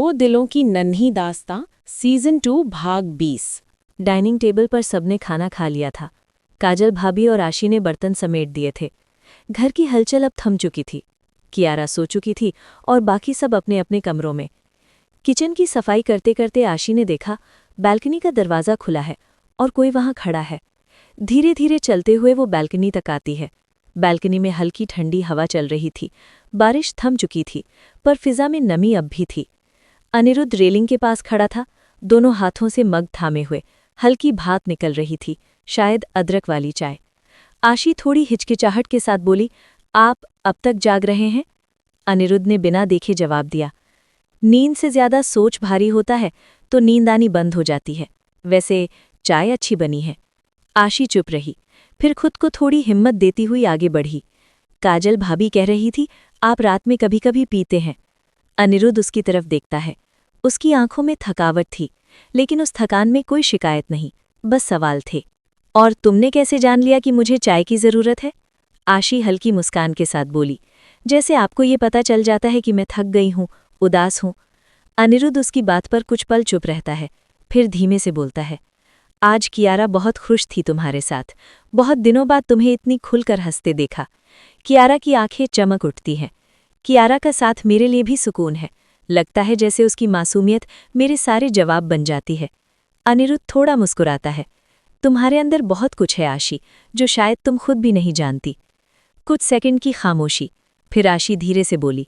दो दिलों की नन्ही दास्तां सीजन 2 भाग 20। डाइनिंग टेबल पर सबने खाना खा लिया था। काजल भाभी और आशी ने बर्तन समेट दिए थे। घर की हलचल अब थम चुकी थी। कियारा सो चुकी थी और बाकी सब अपने अपने कमरों में। किचन की सफाई करते करते आशी ने देखा बालकनी का दरवाज़ा खुला है और कोई वहां खड़ा है। धीरे धीरे चलते हुए वो बालकनी तक आती है। बालकनी में हल्की ठंडी हवा चल रही थी। बारिश थम चुकी थी, पर फिजा में नमी अब भी थी। अनिरुद्ध रेलिंग के पास खड़ा था, दोनों हाथों से मग थामे हुए। हल्की भाप निकल रही थी, शायद अदरक वाली चाय। आशी थोड़ी हिचकिचाहट के साथ बोली, आप अब तक जाग रहे हैं? अनिरुद्ध ने बिना देखे जवाब दिया। नींद से ज्यादा सोच भारी होता है तो नींद आनी बंद हो जाती है। वैसे चाय अच्छी बनी है। आशी चुप रही, फिर खुद को थोड़ी हिम्मत देती हुई आगे बढ़ी। काजल भाभी कह रही थी, आप रात में कभी कभी पीते हैं। अनिरुद्ध उसकी तरफ देखता है। उसकी आंखों में थकावट थी, लेकिन उस थकान में कोई शिकायत नहीं, बस सवाल थे। और तुमने कैसे जान लिया कि मुझे चाय की जरूरत है? आशी हल्की मुस्कान के साथ बोली, जैसे आपको ये पता चल जाता है कि मैं थक गई हूँ, उदास हूँ। अनिरुद्ध उसकी बात पर कुछ पल चुप रहता है, फिर धीमे से बोलता है, आज कियारा बहुत खुश थी तुम्हारे साथ। बहुत दिनों बाद तुम्हें इतनी खुलकर हंसते देखा। कियारा की आंखें चमक उठती हैं। कियारा का साथ मेरे लिए भी सुकून है। लगता है जैसे उसकी मासूमियत मेरे सारे जवाब बन जाती है। अनिरुद्ध थोड़ा मुस्कुराता है। तुम्हारे अंदर बहुत कुछ है आशी, जो शायद तुम खुद भी नहीं जानती। कुछ सेकंड की खामोशी, फिर आशी धीरे से बोली,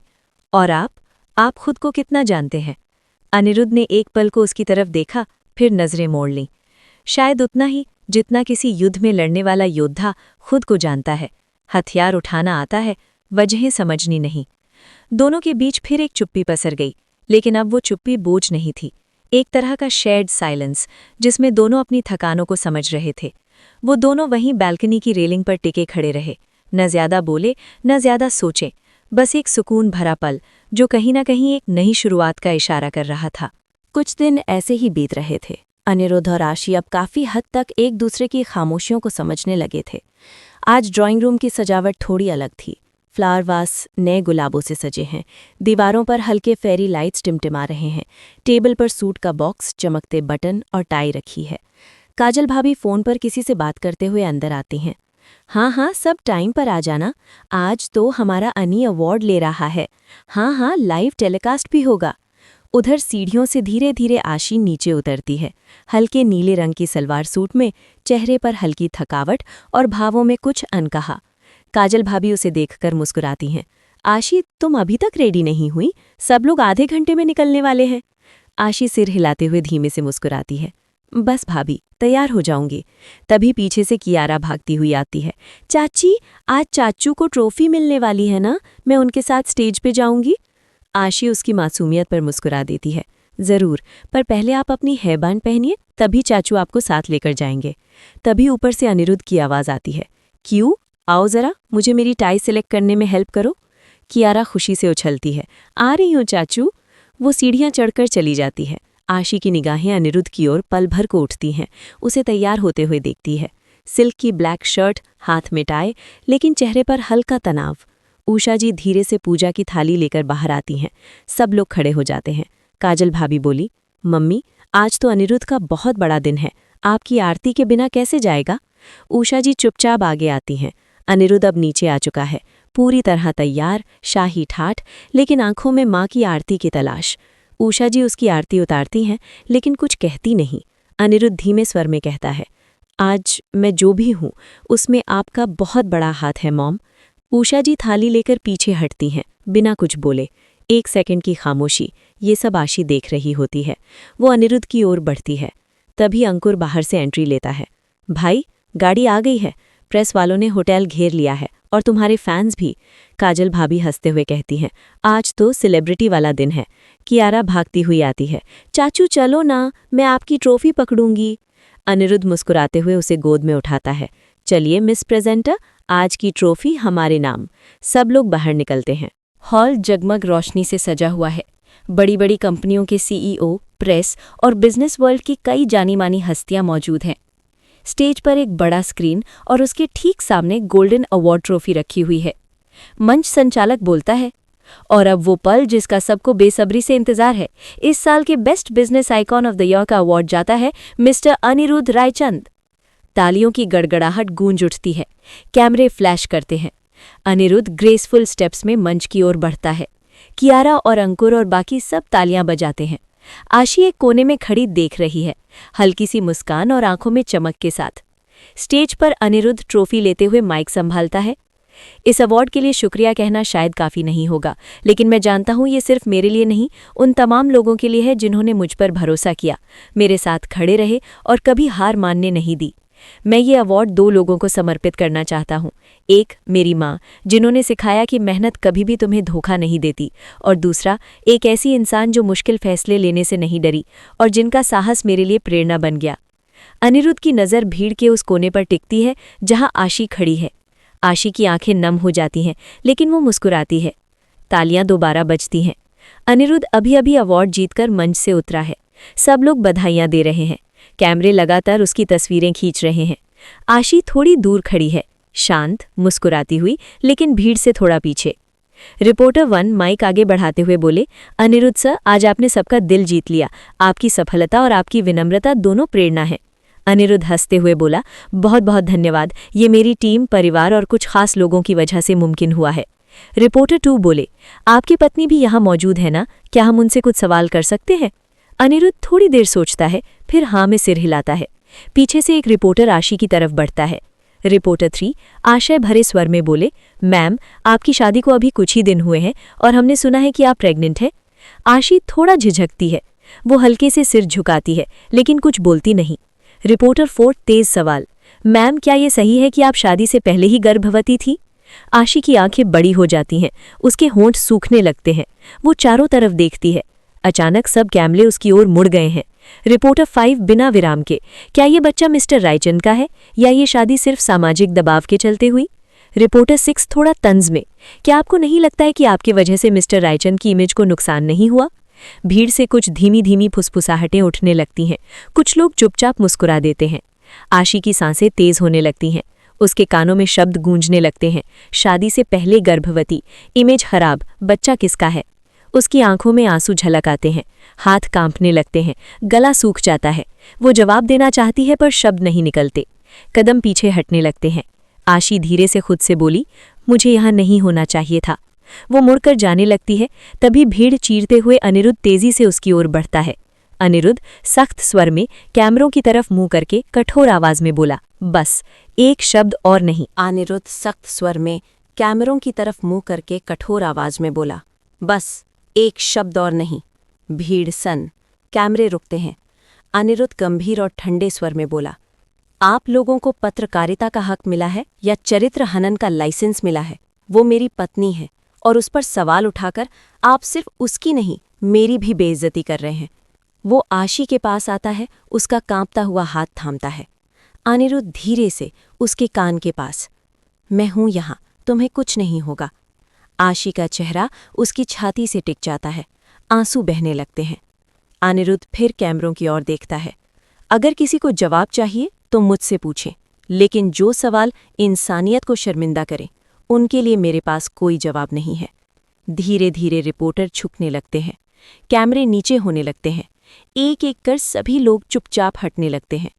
और आप खुद को कितना जानते हैं? अनिरुद्ध ने एक पल को उसकी तरफ देखा, फिर नजरें मोड़ लीं। शायद उतना ही जितना किसी युद्ध में लड़ने वाला योद्धा खुद को जानता है। हथियार उठाना आता है, वजहें समझनी नहीं। दोनों के बीच फिर एक चुप्पी पसर गई, लेकिन अब वो चुप्पी बोझ नहीं थी। एक तरह का शेयर्ड साइलेंस, जिसमें दोनों अपनी थकानों को समझ रहे थे। वो दोनों वहीं बालकनी की रेलिंग पर टिके खड़े रहे, न ज्यादा बोले न ज्यादा सोचे। बस एक सुकून भरा पल, जो कहीं न कहीं एक नई शुरुआत का इशारा कर रहा था। कुछ दिन ऐसे ही बीत रहे थे। अनिरुद्ध और आशी अब काफी हद तक एक दूसरे की खामोशियों को समझने लगे थे। आज ड्राइंग रूम की सजावट थोड़ी अलग थी। फ्लावर वास नए गुलाबों से सजे हैं। दीवारों पर हल्के फेरी लाइट्स टिमटिमा रहे हैं। टेबल पर सूट का बॉक्स, चमकते बटन और टाई रखी है। काजल भाभी फोन पर किसी से बात करते हुए अंदर आती हैं। हाँ, सब टाइम पर आ जाना। आज तो हमारा अनी अवार्ड ले रहा है। हाँ, लाइव टेलीकास्ट भी होगा। उधर सीढ़ियों से धीरे धीरे आशी नीचे उतरती है। हल्के नीले रंग की सलवार सूट में, चेहरे पर हल्की थकावट और भावों में कुछ अनकहा। काजल भाभी उसे देखकर मुस्कुराती हैं। आशी, तुम अभी तक रेडी नहीं हुई? सब लोग आधे घंटे में निकलने वाले हैं। आशी सिर हिलाते हुए धीमे से मुस्कुराती है। बस भाभी, तैयार हो जाऊंगी। तभी पीछे से कियारा भागती हुई आती है। चाची, आज चाचू को ट्रॉफी मिलने वाली है ना? मैं उनके साथ स्टेज पे जाऊंगी। आशी उसकी मासूमियत पर मुस्कुरा देती है। जरूर, पर पहले आप अपनी हेयरबैंड पहनिए, तभी चाचू आपको साथ लेकर जाएंगे। तभी ऊपर से अनिरुद्ध की आवाज़ आती है, क्यों? आओ जरा, मुझे मेरी टाई सिलेक्ट करने में हेल्प करो। कियारा खुशी से उछलती है, आ रही हूँ चाचू। वो सीढ़ियाँ चढ़कर चली जाती है। आशी की निगाहें अनिरुद्ध की ओर पल भर को उठती हैं। उसे तैयार होते हुए देखती है। सिल्क की ब्लैक शर्ट, हाथ में टाई, लेकिन चेहरे पर हल्का तनाव। उषा जी धीरे से पूजा की थाली लेकर बाहर आती हैं। सब लोग खड़े हो जाते हैं। काजल भाभी बोली, मम्मी, आज तो अनिरुद्ध का बहुत बड़ा दिन है। आपकी आरती के बिना कैसे जाएगा? उषा जी चुपचाप आगे आती हैं। अनिरुद्ध अब नीचे आ चुका है, पूरी तरह तैयार, शाही ठाठ, लेकिन आंखों में माँ की आरती की तलाश। उषा जी उसकी आरती उतारती हैं, लेकिन कुछ कहती नहीं। अनिरुद्ध धीमे स्वर में कहता है, आज मैं जो भी हूँ उसमें आपका बहुत बड़ा हाथ है मॉम। उषा जी थाली लेकर पीछे हटती हैं, बिना कुछ बोले। एक सेकंड की खामोशी, ये सब आशी देख रही होती है। वो अनिरुद्ध की ओर बढ़ती है। तभी अंकुर बाहर से एंट्री लेता है। भाई, गाड़ी आ गई है। प्रेस वालों ने होटल घेर लिया है और तुम्हारे फैंस भी। काजल भाभी हंसते हुए कहती हैं, आज तो सेलिब्रिटी वाला दिन है। कियारा भागती हुई आती है, चाचू चलो ना, मैं आपकी ट्रॉफी पकड़ूंगी। अनिरुद्ध मुस्कुराते हुए उसे गोद में उठाता है। चलिए मिस प्रेजेंटर, आज की ट्रॉफी हमारे नाम। सब लोग बाहर निकलते हैं। हॉल जगमग रोशनी से सजा हुआ है। बड़ी बड़ी कंपनियों के सीईओ, प्रेस और बिजनेस वर्ल्ड की कई जानी मानी हस्तियां मौजूद हैं। स्टेज पर एक बड़ा स्क्रीन और उसके ठीक सामने गोल्डन अवार्ड ट्रॉफी रखी हुई है। मंच संचालक बोलता है, और अब वो पल जिसका सबको बेसब्री से इंतजार है। इस साल के best business icon of the year का अवार्ड जाता है मिस्टर अनिरुद्ध रायचंद। तालियों की गड़गड़ाहट गूंज उठती है, कैमरे फ्लैश करते हैं। अनिरुद्ध ग्रेसफुल स्टेप्स में मंच की ओर बढ़ता है। कियारा और अंकुर और बाकी सब तालियां बजाते हैं। आशी एक कोने में खड़ी देख रही है, हल्की सी मुस्कान और आंखों में चमक के साथ। स्टेज पर अनिरुद्ध ट्रॉफी लेते हुए माइक संभालता है। इस अवार्ड के लिए शुक्रिया कहना शायद काफ़ी नहीं होगा, लेकिन मैं जानता हूँ ये सिर्फ मेरे लिए नहीं, उन तमाम लोगों के लिए है जिन्होंने मुझ पर भरोसा किया, मेरे साथ खड़े रहे और कभी हार मानने नहीं दी। मैं ये अवार्ड 2 लोगों को समर्पित करना चाहता हूँ। एक, मेरी माँ, जिन्होंने सिखाया कि मेहनत कभी भी तुम्हें धोखा नहीं देती, और दूसरा, एक ऐसी इंसान जो मुश्किल फैसले लेने से नहीं डरी और जिनका साहस मेरे लिए प्रेरणा बन गया। अनिरुद्ध की नज़र भीड़ के उस कोने पर टिकती है जहाँ आशी खड़ी है। आशी की आंखें नम हो जाती हैं, लेकिन वो मुस्कुराती है। तालियां दोबारा बजती हैं। अनिरुद्ध अभी अभी अवार्ड जीतकर मंच से उतरा है। सब लोग बधाइयां दे रहे हैं। कैमरे लगातार उसकी तस्वीरें खींच रहे हैं। आशी थोड़ी दूर खड़ी है, शांत, मुस्कुराती हुई, लेकिन भीड़ से थोड़ा पीछे। रिपोर्टर 1 माइक आगे बढ़ाते हुए बोले, अनिरुद्ध सर, आज आपने सबका दिल जीत लिया। आपकी सफलता और आपकी विनम्रता दोनों प्रेरणा है। अनिरुद्ध हंसते हुए बोला, बहुत बहुत धन्यवाद, ये मेरी टीम, परिवार और कुछ खास लोगों की वजह से मुमकिन हुआ है। रिपोर्टर 2 बोले, आपकी पत्नी भी यहाँ मौजूद है ना, क्या हम उनसे कुछ सवाल कर सकते हैं? अनिरुद्ध थोड़ी देर सोचता है, फिर हाँ में सिर हिलाता है। पीछे से एक रिपोर्टर आशी की तरफ बढ़ता है। रिपोर्टर 3 आशय भरे स्वर में बोले, मैम, आपकी शादी को अभी कुछ ही दिन हुए हैं और हमने सुना है कि आप प्रेग्नेंट हैं। आशी थोड़ा झिझकती है। वो हल्के से सिर झुकाती है, लेकिन कुछ बोलती नहीं। रिपोर्टर 4 तेज सवाल, मैम, क्या ये सही है कि आप शादी से पहले ही गर्भवती थी? आशी की आंखें बड़ी हो जाती हैं, उसके होंठ सूखने लगते हैं। वो चारों तरफ देखती है। अचानक सब कैमरे उसकी ओर मुड़ गए हैं। रिपोर्टर 5 बिना विराम के, क्या ये बच्चा मिस्टर रायचंद का है या ये शादी सिर्फ सामाजिक दबाव के चलते हुई? रिपोर्टर 6 थोड़ा तंज में, क्या आपको नहीं लगता है कि आपकी वजह से मिस्टर रायचंद की इमेज को नुकसान नहीं हुआ? भीड़ से कुछ धीमी धीमी फुसफुसाहटें उठने लगती हैं। कुछ लोग चुपचाप मुस्कुरा देते हैं। आशी की सांसें तेज होने लगती हैं। उसके कानों में शब्द गूंजने लगते हैं, शादी से पहले गर्भवती, इमेज खराब, बच्चा किसका है? उसकी आंखों में आंसू झलक आते हैं, हाथ कांपने लगते हैं, गला सूख जाता है। वो जवाब देना चाहती है पर शब्द नहीं निकलते। कदम पीछे हटने लगते हैं। आशी धीरे से खुद से बोली, मुझे यहाँ नहीं होना चाहिए था। वो मुड़कर जाने लगती है, तभी भीड़ चीरते हुए अनिरुद्ध तेजी से उसकी ओर बढ़ता है। अनिरुद्ध सख्त स्वर में कैमरों की तरफ मुंह करके कठोर आवाज में बोला, बस एक शब्द और नहीं। अनिरुद्ध सख्त स्वर में कैमरों की तरफ मुंह करके कठोर आवाज में बोला, बस एक शब्द और नहीं। भीड़ सन, कैमरे रुकते हैं। अनिरुद्ध गंभीर और ठंडे स्वर में बोला, आप लोगों को पत्रकारिता का हक मिला है या चरित्र हनन का लाइसेंस मिला है? वो मेरी पत्नी है और उस पर सवाल उठाकर आप सिर्फ उसकी नहीं, मेरी भी बेइज्जती कर रहे हैं। वो आशी के पास आता है, उसका कांपता हुआ हाथ थामता है। अनिरुद्ध धीरे से उसके कान के पास, मैं हूं यहाँ, तुम्हें कुछ नहीं होगा। आशी का चेहरा उसकी छाती से टिक जाता है, आंसू बहने लगते हैं। अनिरुद्ध फिर कैमरों की ओर देखता है, अगर किसी को जवाब चाहिए तो मुझसे पूछें, लेकिन जो सवाल इंसानियत को शर्मिंदा करें, उनके लिए मेरे पास कोई जवाब नहीं है। धीरे धीरे रिपोर्टर झुकने लगते हैं, कैमरे नीचे होने लगते हैं। एक एक कर सभी लोग चुपचाप हटने लगते हैं।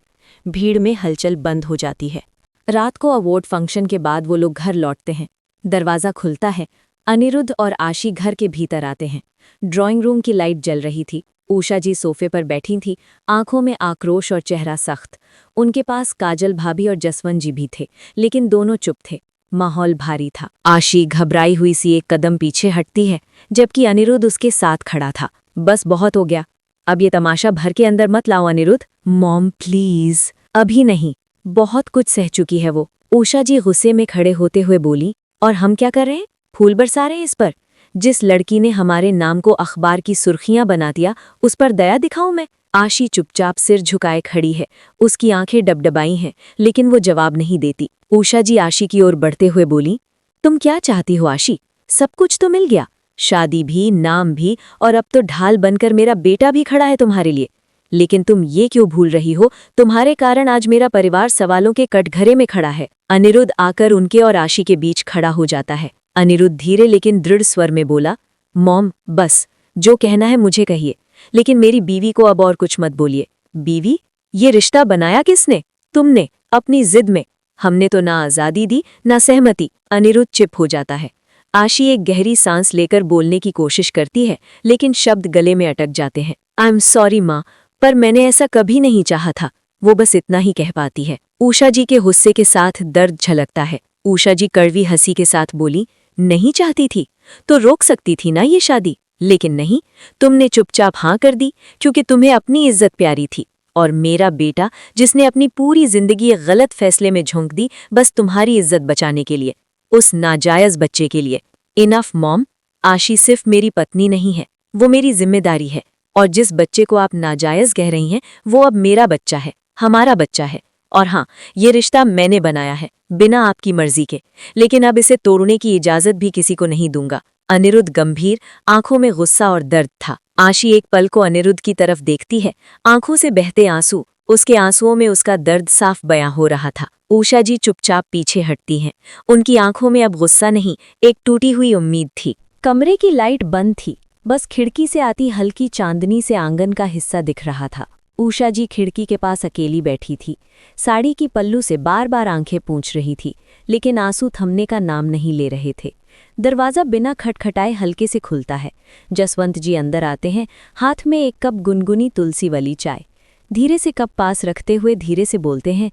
भीड़ में हलचल बंद हो जाती है। रात को अवार्ड फंक्शन के बाद वो लोग घर लौटते हैं। दरवाज़ा खुलता है। अनिरुद्ध और आशी घर के भीतर आते हैं। ड्राइंग रूम की लाइट जल रही थी। उषा जी सोफे पर बैठी थी, आंखों में आक्रोश और चेहरा सख्त। उनके पास काजल भाभी और जसवंत जी भी थे, लेकिन दोनों चुप थे। माहौल भारी था। आशी घबराई हुई सी एक कदम पीछे हटती है, जबकि अनिरुद्ध उसके साथ खड़ा था। बस बहुत हो गया, अब ये तमाशा भर के अंदर मत लाओ अनिरुद्ध। Mom please. अभी नहीं, बहुत कुछ सह चुकी है वो। उषा जी गुस्से में खड़े होते हुए बोली, और हम क्या कर रहे हैं? फूल बरसा रहे हैं इस पर? जिस लड़की ने हमारे नाम को अखबार की सुर्खियां बना दिया, उस पर दया दिखाऊं मैं? आशी चुपचाप सिर झुकाए खड़ी है। उसकी आंखें डबडबाई हैं, लेकिन वो जवाब नहीं देती। उषा जी आशी की ओर बढ़ते हुए बोली, तुम क्या चाहती हो आशी? सब कुछ तो मिल गया, शादी भी, नाम भी, और अब तो ढाल बनकर मेरा बेटा भी खड़ा है तुम्हारे लिए। लेकिन तुम ये क्यों भूल रही हो, तुम्हारे कारण आज मेरा परिवार सवालों के कटघरे में खड़ा है। अनिरुद्ध आकर उनके और आशी के बीच खड़ा हो जाता है। अनिरुद्ध धीरे लेकिन दृढ़ स्वर में बोला, मॉम बस, जो कहना है मुझे कहिए, लेकिन मेरी बीवी को अब और कुछ मत बोलिए। बीवी? ये रिश्ता बनाया किसने? तुमने, अपनी जिद में। हमने तो ना आज़ादी दी ना सहमति। अनिरुद्ध चिप हो जाता है। आशी एक गहरी सांस लेकर बोलने की कोशिश करती है, लेकिन शब्द गले में अटक जाते हैं। आई एम सॉरी माँ, पर मैंने ऐसा कभी नहीं चाहा था। वो बस इतना ही कह पाती है। उषा जी के गुस्से के साथ दर्द झलकता है। उषा जी कड़वी हंसी के साथ बोली, नहीं चाहती थी तो रोक सकती थी ना ये शादी, लेकिन नहीं, तुमने चुपचाप हाँ कर दी क्योंकि तुम्हें अपनी इज्जत प्यारी थी। और मेरा बेटा, जिसने अपनी पूरी जिंदगी गलत फैसले में झोंक दी बस तुम्हारी इज्जत बचाने के लिए, उस नाजायज बच्चे के लिए। इनफ मॉम, आशी सिर्फ मेरी पत्नी नहीं है, वो मेरी जिम्मेदारी है। और जिस बच्चे को आप नाजायज कह रही हैं वो अब मेरा बच्चा है, हमारा बच्चा है। और हाँ, ये रिश्ता मैंने बनाया है बिना आपकी मर्जी के, लेकिन अब इसे तोड़ने की इजाजत भी किसी को नहीं दूंगा। अनिरुद्ध गंभीर, आंखों में गुस्सा और दर्द था। आशी एक पल को अनिरुद्ध की तरफ देखती है, आंखों से बहते आंसू। उसके आंसुओं में उसका दर्द साफ बयां हो रहा था। उषा जी चुपचाप पीछे हटती हैं। उनकी आंखों में अब गुस्सा नहीं, एक टूटी हुई उम्मीद थी। कमरे की लाइट बंद थी, बस खिड़की से आती हल्की चांदनी से आंगन का हिस्सा दिख रहा था। उषा जी खिड़की के पास अकेली बैठी थी, साड़ी की पल्लू से बार बार आंखें पूंछ रही थी, लेकिन आंसू थमने का नाम नहीं ले रहे थे। दरवाज़ा बिना खटखटाए हल्के से खुलता है। जसवंत जी अंदर आते हैं, हाथ में एक कप गुनगुनी तुलसी वाली चाय। धीरे से कप पास रखते हुए धीरे से बोलते हैं,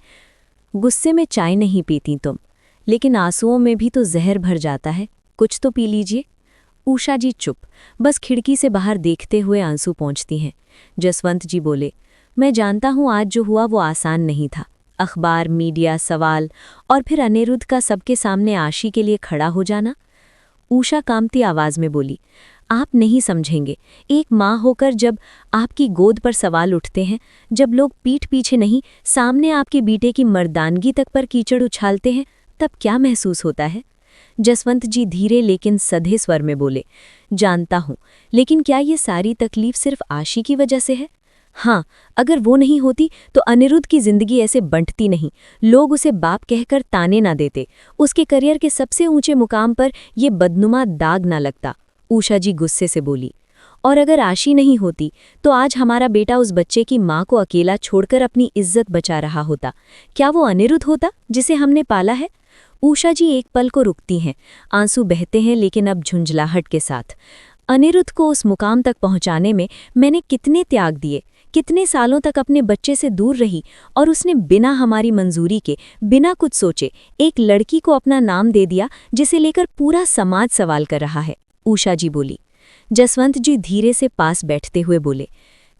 गुस्से में चाय नहीं पीती तुम, लेकिन आंसुओं में भी तो जहर भर जाता है, कुछ तो पी लीजिए। उषा जी चुप, बस खिड़की से बाहर देखते हुए आंसू पहुँचती हैं। जसवंत जी बोले, मैं जानता हूँ आज जो हुआ वो आसान नहीं था। अखबार, मीडिया, सवाल और फिर अनिरुद्ध का सबके सामने आशी के लिए खड़ा हो जाना। उषा कांपती आवाज में बोली, आप नहीं समझेंगे, एक माँ होकर जब आपकी गोद पर सवाल उठते हैं, जब लोग पीठ पीछे नहीं सामने आपके बेटे की मर्दानगी तक पर कीचड़ उछालते हैं, तब क्या महसूस होता है। जसवंत जी धीरे लेकिन सधे स्वर में बोले, जानता हूँ, लेकिन क्या ये सारी तकलीफ सिर्फ आशी की वजह से है? हाँ, अगर वो नहीं होती तो अनिरुद्ध की जिंदगी ऐसे बंटती नहीं, लोग उसे बाप कहकर ताने ना देते, उसके करियर के सबसे ऊंचे मुकाम पर ये बदनुमा दाग ना लगता। उषा जी गुस्से से बोली, और अगर आशी नहीं होती तो आज हमारा बेटा उस बच्चे की माँ को अकेला छोड़कर अपनी इज्जत बचा रहा होता। क्या वो अनिरुद्ध होता जिसे हमने पाला है? उषा जी एक पल को रुकती हैं, आंसू बहते हैं लेकिन अब झुंझलाहट के साथ। अनिरुद्ध को उस मुकाम तक पहुंचाने में मैंने कितने त्याग दिए, कितने सालों तक अपने बच्चे से दूर रही, और उसने बिना हमारी मंजूरी के, बिना कुछ सोचे एक लड़की को अपना नाम दे दिया जिसे लेकर पूरा समाज सवाल कर रहा है। उषा जी बोली। जसवंत जी धीरे से पास बैठते हुए बोले,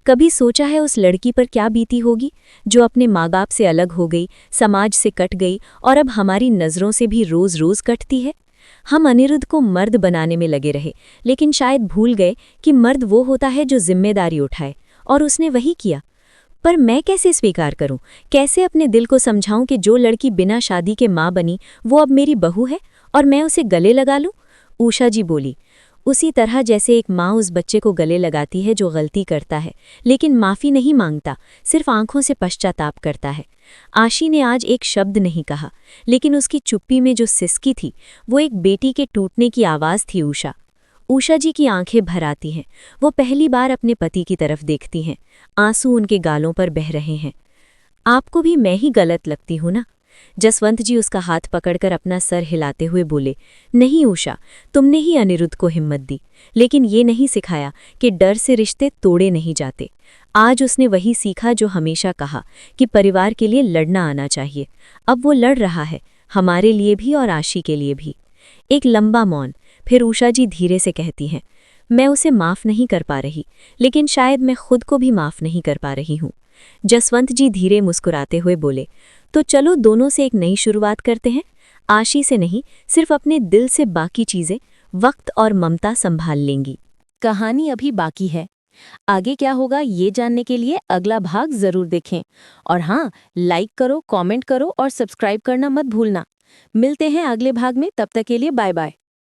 कभी सोचा है उस लड़की पर क्या बीती होगी जो अपने माँ बाप से अलग हो गई, समाज से कट गई और अब हमारी नज़रों से भी रोज़ रोज़ कटती है। हम अनिरुद्ध को मर्द बनाने में लगे रहे, लेकिन शायद भूल गए कि मर्द वो होता है जो जिम्मेदारी उठाए, और उसने वही किया। पर मैं कैसे स्वीकार करूं, कैसे अपने दिल को समझाऊं कि जो लड़की बिना शादी के माँ बनी वो अब मेरी बहू है और मैं उसे गले लगा लूं? उषा जी बोली, उसी तरह जैसे एक माँ उस बच्चे को गले लगाती है जो गलती करता है, लेकिन माफ़ी नहीं मांगता, सिर्फ आंखों से पश्चाताप करता है। आशी ने आज एक शब्द नहीं कहा, लेकिन उसकी चुप्पी में जो सिसकी थी वो एक बेटी के टूटने की आवाज़ थी। उषा जी की आंखें भर आती हैं। वो पहली बार अपने पति की तरफ देखती हैं, आंसू उनके गालों पर बह रहे हैं। आपको भी मैं ही गलत लगती हूँ ना? जसवंत जी उसका हाथ पकड़कर अपना सर हिलाते हुए बोले, नहीं उषा, तुमने ही अनिरुद्ध को हिम्मत दी, लेकिन ये नहीं सिखाया कि डर से रिश्ते तोड़े नहीं जाते। आज उसने वही सीखा जो हमेशा कहा कि परिवार के लिए लड़ना आना चाहिए। अब वो लड़ रहा है, हमारे लिए भी और आशी के लिए भी। एक लंबा मौन, फिर उषा जी धीरे से कहती हैं, मैं उसे माफ़ नहीं कर पा रही, लेकिन शायद मैं खुद को भी माफ़ नहीं कर पा रही हूँ। जसवंत जी धीरे मुस्कुराते हुए बोले, तो चलो दोनों से एक नई शुरुआत करते हैं। आशी से नहीं, सिर्फ अपने दिल से बाकी चीज़ें वक्त और ममता संभाल लेंगी। कहानी अभी बाकी है, आगे क्या होगा ये जानने के लिए अगला भाग जरूर देखें। और हाँ, लाइक करो, कमेंट करो और सब्सक्राइब करना मत भूलना। मिलते हैं अगले भाग में, तब तक के लिए बाय बाय।